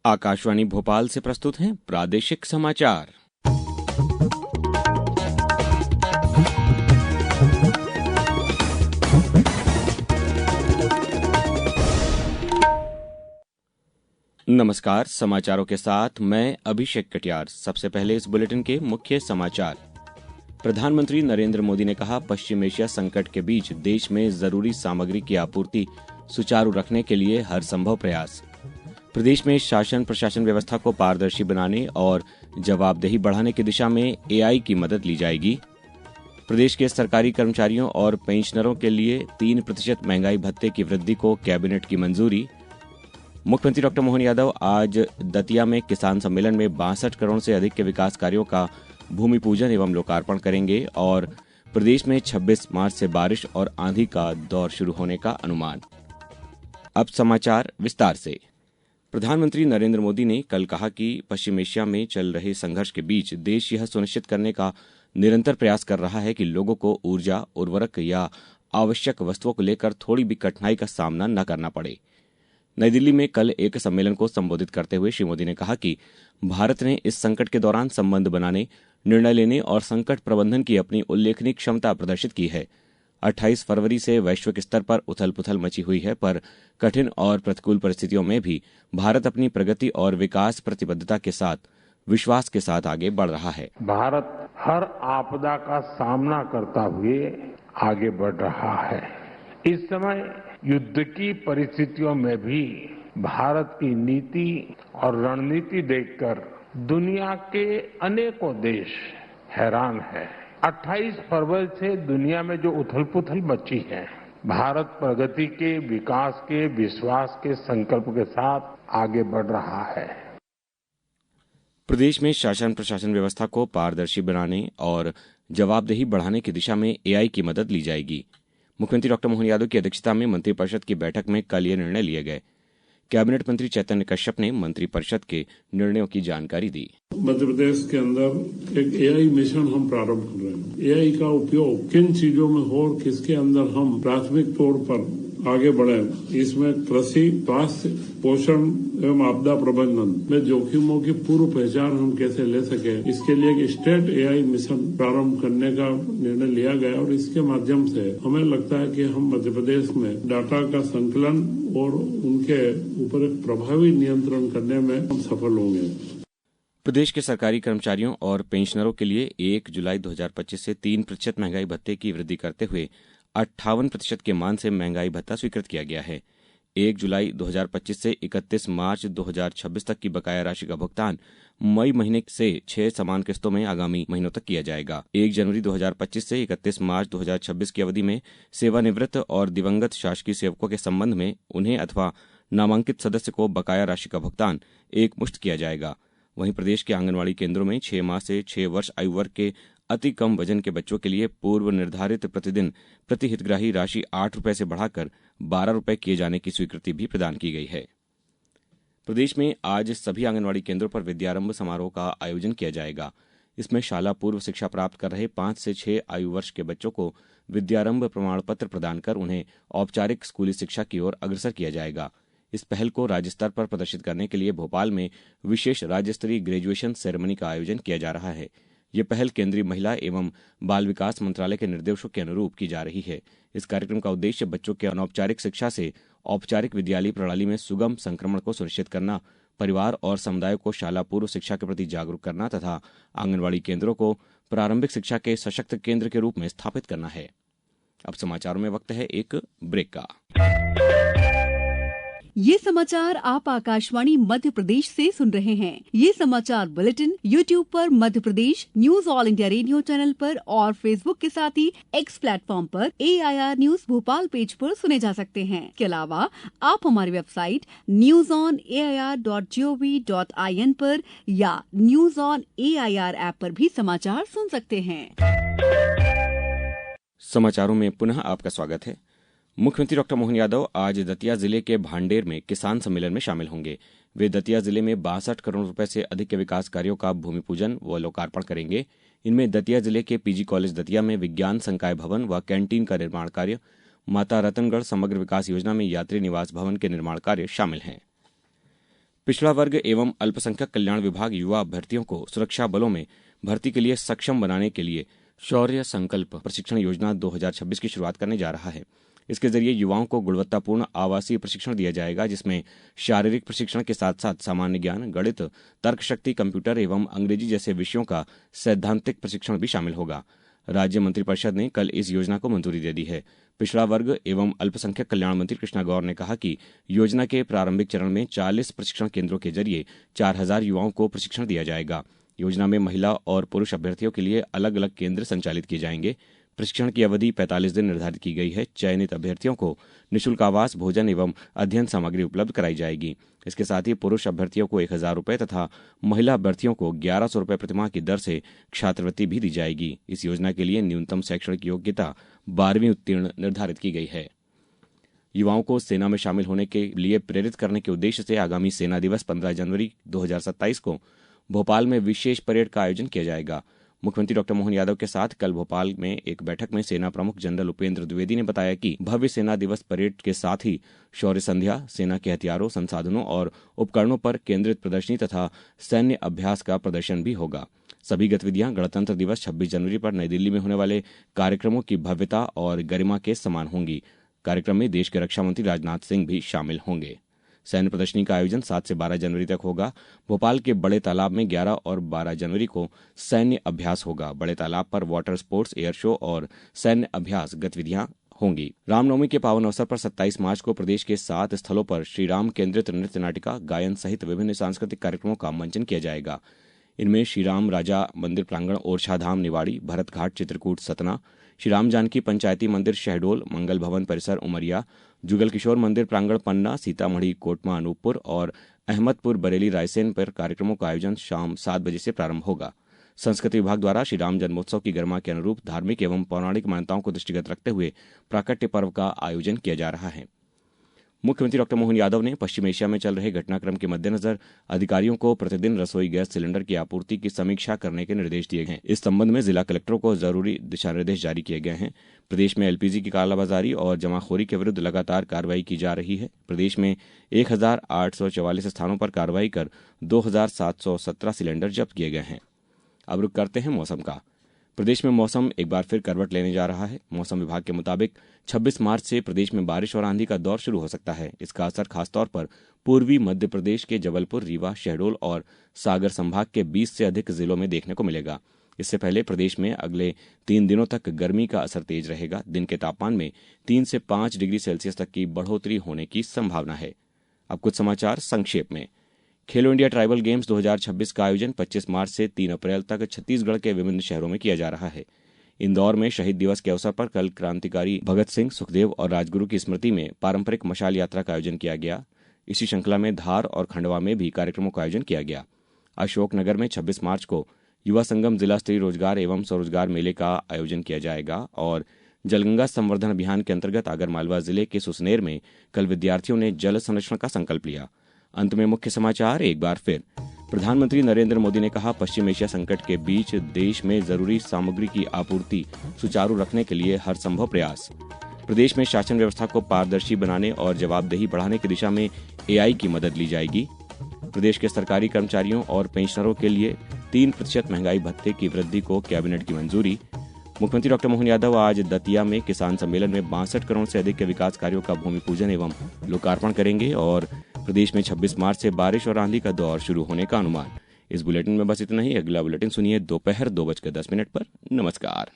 आकाशवाणी भोपाल से प्रस्तुत हैं प्रादेशिक समाचार। नमस्कार, समाचारों के साथ मैं अभिषेक कटियार। सबसे पहले इस बुलेटिन के मुख्य समाचार। प्रधानमंत्री नरेंद्र मोदी ने कहा, पश्चिम एशिया संकट के बीच देश में जरूरी सामग्री की आपूर्ति सुचारू रखने के लिए हर संभव प्रयास। प्रदेश में शासन प्रशासन व्यवस्था को पारदर्शी बनाने और जवाबदेही बढ़ाने की दिशा में एआई की मदद ली जाएगी। प्रदेश के सरकारी कर्मचारियों और पेंशनरों के लिए 3% महंगाई भत्ते की वृद्धि को कैबिनेट की मंजूरी। मुख्यमंत्री डॉ मोहन यादव आज दतिया में किसान सम्मेलन में 62 करोड़ से अधिक के विकास कार्यों का भूमि पूजन एवं लोकार्पण करेंगे और प्रदेश में 26 मार्च से बारिश और आंधी का दौर शुरू होने का अनुमान। अब समाचार विस्तार से। प्रधानमंत्री नरेंद्र मोदी ने कल कहा कि पश्चिम एशिया में चल रहे संघर्ष के बीच देश यह सुनिश्चित करने का निरंतर प्रयास कर रहा है कि लोगों को ऊर्जा, उर्वरक या आवश्यक वस्तुओं को लेकर थोड़ी भी कठिनाई का सामना न करना पड़े। नई दिल्ली में कल एक सम्मेलन को संबोधित करते हुए श्री मोदी ने कहा कि भारत ने इस संकट के दौरान संबंध बनाने, निर्णय लेने और संकट प्रबंधन की अपनी उल्लेखनीय क्षमता प्रदर्शित की है। 28 फरवरी से वैश्विक स्तर पर उथल-पुथल मची हुई है, पर कठिन और प्रतिकूल परिस्थितियों में भी भारत अपनी प्रगति और विकास प्रतिबद्धता के साथ विश्वास के साथ आगे बढ़ रहा है। भारत हर आपदा का सामना करता हुए आगे बढ़ रहा है। इस समय युद्ध की परिस्थितियों में भी भारत की नीति और रणनीति देखकर दुनिया के अनेकों देश हैरान हैं। 28 फरवरी से दुनिया में जो उथल-पुथल मची है, भारत प्रगति के, विकास के, विश्वास के संकल्प के साथ आगे बढ़ रहा है। प्रदेश में शासन प्रशासन व्यवस्था को पारदर्शी बनाने और जवाबदेही बढ़ाने की दिशा में एआई की मदद ली जाएगी। मुख्यमंत्री डॉ मोहन यादव की अध्यक्षता में मंत्रिपरिषद की बैठक में कल ये निर्णय लिए गए। कैबिनेट मंत्री चैतन्य कश्यप ने मंत्रिपरिषद के निर्णयों की जानकारी दी। मध्य प्रदेश के अंदर एक एआई मिशन हम प्रारंभ कर रहे हैं। एआई का उपयोग किन चीजों में हो और किसके अंदर हम प्राथमिक तौर पर आगे बढ़े, इसमें कृषि, स्वास्थ्य, पोषण एवं आपदा प्रबंधन में जोखिमों की पूर्व पहचान हम कैसे ले सके, इसके लिए एक स्टेट एआई मिशन प्रारंभ करने का निर्णय लिया गया और इसके माध्यम से हमें लगता है कि हम मध्य प्रदेश में डाटा का संकलन और उनके ऊपर एक प्रभावी नियंत्रण करने में हम सफल होंगे। प्रदेश के सरकारी कर्मचारियों और पेंशनरों के लिए 1 जुलाई 2025 से 3% महंगाई भत्ते की वृद्धि करते हुए 58% के मान से महंगाई भत्ता स्वीकृत किया गया है। 1 जुलाई 2025 से 31 मार्च 2026 तक की बकाया राशि का भुगतान मई महीने से 6 समान किस्तों में आगामी महीनों तक किया जाएगा। 1 जनवरी 2025 से 31 मार्च 2026 की अवधि में सेवानिवृत्त और दिवंगत शासकीय सेवकों के संबंध में उन्हें अथवा नामांकित सदस्य को बकाया राशि का भुगतान एकमुश्त किया जाएगा। वहीं प्रदेश के आंगनवाड़ी केंद्रों में 6 माह से 6 वर्ष आयु वर्ग के अति कम वजन के बच्चों के लिए पूर्व निर्धारित प्रतिदिन प्रति हितग्राही राशि 8 रुपए से बढ़ाकर 12 रुपए किए जाने की स्वीकृति भी प्रदान की गई है। प्रदेश में आज सभी आंगनवाड़ी केंद्रों पर विद्यारंभ समारोह का आयोजन किया जाएगा। इसमें शाला पूर्व शिक्षा प्राप्त कर रहे 5 से 6 आयु वर्ष के बच्चों को विद्यारंभ प्रमाण पत्र प्रदान कर उन्हें औपचारिक स्कूली शिक्षा की ओर अग्रसर किया जाएगा। इस पहल को राज्य स्तर पर प्रदर्शित करने के लिए भोपाल में विशेष राज्य स्तरीय ग्रेजुएशन सेरेमनी का आयोजन किया जा रहा है। ये पहल केंद्रीय महिला एवं बाल विकास मंत्रालय के निर्देशों के अनुरूप की जा रही है। इस कार्यक्रम का उद्देश्य बच्चों के अनौपचारिक शिक्षा से औपचारिक विद्यालयी प्रणाली में सुगम संक्रमण को सुनिश्चित करना, परिवार और समुदाय को शाला पूर्व शिक्षा के प्रति जागरूक करना तथा आंगनवाड़ी केंद्रों को प्रारंभिक शिक्षा के सशक्त केंद्र के रूप में स्थापित करना है। अब समाचारों में वक्त है एक ब्रेक का। ये समाचार आप आकाशवाणी मध्य प्रदेश से सुन रहे हैं। ये समाचार बुलेटिन YouTube पर Madhya Pradesh news all India radio channel पर और Facebook के साथ ही X प्लेटफॉर्म पर AIR न्यूज भोपाल पेज पर सुने जा सकते हैं। इसके अलावा आप हमारी वेबसाइट newsonair.gov.in पर या न्यूज ऑन AIR ऐप पर भी समाचार सुन सकते हैं। समाचारों में पुनः आपका स्वागत है। मुख्यमंत्री डॉ मोहन यादव आज दतिया जिले के भांडेर में किसान सम्मेलन में शामिल होंगे। वे दतिया जिले में 62 करोड़ रुपए से अधिक के विकास कार्यों का भूमि पूजन व लोकार्पण करेंगे। इनमें दतिया जिले के पीजी कॉलेज दतिया में विज्ञान संकाय भवन व कैंटीन का निर्माण कार्य, माता रतनगढ़ समग्र विकास योजना में यात्री निवास भवन के निर्माण कार्य शामिल हैं। पिछड़ा वर्ग एवं अल्पसंख्यक कल्याण विभाग युवा अभ्यर्थियों को सुरक्षा बलों में भर्ती के लिए सक्षम बनाने के लिए शौर्य संकल्प प्रशिक्षण योजना 2026 की शुरुआत करने जा रहा है। इसके जरिए युवाओं को गुणवत्तापूर्ण आवासीय प्रशिक्षण दिया जाएगा, जिसमें शारीरिक प्रशिक्षण के साथ साथ सामान्य ज्ञान, गणित, तर्क शक्ति, कंप्यूटर एवं अंग्रेजी जैसे विषयों का सैद्धांतिक प्रशिक्षण भी शामिल होगा। राज्य मंत्रिपरिषद ने कल इस योजना को मंजूरी दे दी है। पिछड़ा वर्ग एवं अल्पसंख्यक कल्याण मंत्री कृष्णा गौर ने कहा कि योजना के प्रारंभिक चरण में 40 प्रशिक्षण केंद्रों के जरिए 4000 युवाओं को प्रशिक्षण दिया जाएगा। योजना में महिला और पुरुष अभ्यर्थियों के लिए अलग अलग केंद्र संचालित किए जाएंगे। प्रशिक्षण की अवधि 45 दिन निर्धारित की गई है। चयनित अभ्यर्थियों को निःशुल्क आवास, भोजन एवं अध्ययन सामग्री उपलब्ध कराई जाएगी। इसके साथ ही पुरुष अभ्यर्थियों को 1000 रुपये तथा महिला अभ्यर्थियों को 1100 रुपये प्रतिमाह की दर से छात्रवृत्ति भी दी जाएगी। इस योजना के लिए न्यूनतम शैक्षणिक योग्यता 12वीं उत्तीर्ण निर्धारित की गई है। युवाओं को सेना में शामिल होने के लिए प्रेरित करने के उद्देश्य से आगामी सेना दिवस 15 जनवरी 2027 को भोपाल में विशेष परेड का आयोजन किया जाएगा। मुख्यमंत्री डॉक्टर मोहन यादव के साथ कल भोपाल में एक बैठक में सेना प्रमुख जनरल उपेंद्र द्विवेदी ने बताया कि भव्य सेना दिवस परेड के साथ ही शौर्य संध्या, सेना के हथियारों, संसाधनों और उपकरणों पर केंद्रित प्रदर्शनी तथा सैन्य अभ्यास का प्रदर्शन भी होगा। सभी गतिविधियां गणतंत्र दिवस 26 जनवरी पर नई दिल्ली में होने वाले कार्यक्रमों की भव्यता और गरिमा के समान होंगी। कार्यक्रम में देश के रक्षा मंत्री राजनाथ सिंह भी शामिल होंगे। सैन्य प्रदर्शनी का आयोजन 7 से 12 जनवरी तक होगा। भोपाल के बड़े तालाब में 11 और 12 जनवरी को सैन्य अभ्यास होगा। बड़े तालाब पर वाटर स्पोर्ट्स, एयर शो और सैन्य अभ्यास गतिविधियां होंगी। रामनवमी के पावन अवसर पर 27 मार्च को प्रदेश के 7 स्थलों पर श्री राम केंद्रित नृत्य नाटिका, गायन सहित विभिन्न सांस्कृतिक कार्यक्रमों का मंचन किया जाएगा। इनमें श्री राम राजा मंदिर प्रांगण ओरछा धाम निवाड़ी, भरत घाट चित्रकूट सतना, श्री राम जानकी पंचायती मंदिर शहडोल, मंगल भवन परिसर उमरिया, जुगल किशोर मंदिर प्रांगण पन्ना, सीतामढ़ी कोटमा अनूपपुर और अहमदपुर बरेली रायसेन पर कार्यक्रमों का आयोजन शाम 7 बजे से प्रारंभ होगा। संस्कृति विभाग द्वारा श्री राम जन्मोत्सव की गरिमा के अनुरूप धार्मिक एवं पौराणिक मान्यताओं को दृष्टिगत रखते हुए प्राकट्य पर्व का आयोजन किया जा रहा है। मुख्यमंत्री डॉक्टर मोहन यादव ने पश्चिम एशिया में चल रहे घटनाक्रम के मद्देनजर अधिकारियों को प्रतिदिन रसोई गैस सिलेंडर की आपूर्ति की समीक्षा करने के निर्देश दिए गए हैं। इस संबंध में जिला कलेक्टरों को जरूरी दिशा निर्देश जारी किए गए हैं। प्रदेश में एलपीजी की कालाबाजारी और जमाखोरी के विरुद्ध लगातार कार्रवाई की जा रही है। प्रदेश में 1844 स्थानों पर कार्रवाई कर 2717 सिलेंडर जब्त किए गए हैं। अब रुक करते हैं मौसम का। प्रदेश में मौसम एक बार फिर करवट लेने जा रहा है। मौसम विभाग के मुताबिक 26 मार्च से प्रदेश में बारिश और आंधी का दौर शुरू हो सकता है। इसका असर खासतौर पर पूर्वी मध्य प्रदेश के जबलपुर, रीवा, शहडोल और सागर संभाग के 20 से अधिक जिलों में देखने को मिलेगा। इससे पहले प्रदेश में अगले 3 दिनों तक गर्मी का असर तेज रहेगा। दिन के तापमान में 3 से 5 डिग्री सेल्सियस तक की बढ़ोतरी होने की संभावना है। अब कुछ समाचार संक्षेप में। खेलो इंडिया ट्राइबल गेम्स 2026 का आयोजन 25 मार्च से 3 अप्रैल तक छत्तीसगढ़ के विभिन्न शहरों में किया जा रहा है। इंदौर में शहीद दिवस के अवसर पर कल क्रांतिकारी भगत सिंह, सुखदेव और राजगुरु की स्मृति में पारंपरिक मशाल यात्रा का आयोजन किया गया। इसी श्रृंखला में धार और खंडवा में भी कार्यक्रमों का आयोजन किया गया। अशोकनगर में 26 मार्च को युवा संगम जिला स्तरीय रोजगार एवं स्वरोजगार मेले का आयोजन किया जाएगा और जलगंगा संवर्धन अभियान के अंतर्गत आगरमालवा जिले के सुसनेर में कल विद्यार्थियों ने जल संरक्षण का संकल्प लिया। अंत में मुख्य समाचार एक बार फिर। प्रधानमंत्री नरेंद्र मोदी ने कहा, पश्चिम एशिया संकट के बीच देश में जरूरी सामग्री की आपूर्ति सुचारू रखने के लिए हर संभव प्रयास। प्रदेश में शासन व्यवस्था को पारदर्शी बनाने और जवाबदेही बढ़ाने की दिशा में एआई की मदद ली जाएगी। प्रदेश के सरकारी कर्मचारियों और पेंशनरों के लिए 3% महंगाई भत्ते की वृद्धि को कैबिनेट की मंजूरी। मुख्यमंत्री डॉक्टर मोहन यादव आज दतिया में किसान सम्मेलन में 62 करोड़ से अधिक के विकास कार्यों का भूमि पूजन एवं लोकार्पण करेंगे और प्रदेश में 26 मार्च से बारिश और आंधी का दौर शुरू होने का अनुमान। इस बुलेटिन में बस इतना ही। अगला बुलेटिन सुनिए दोपहर 2:10 पर। नमस्कार।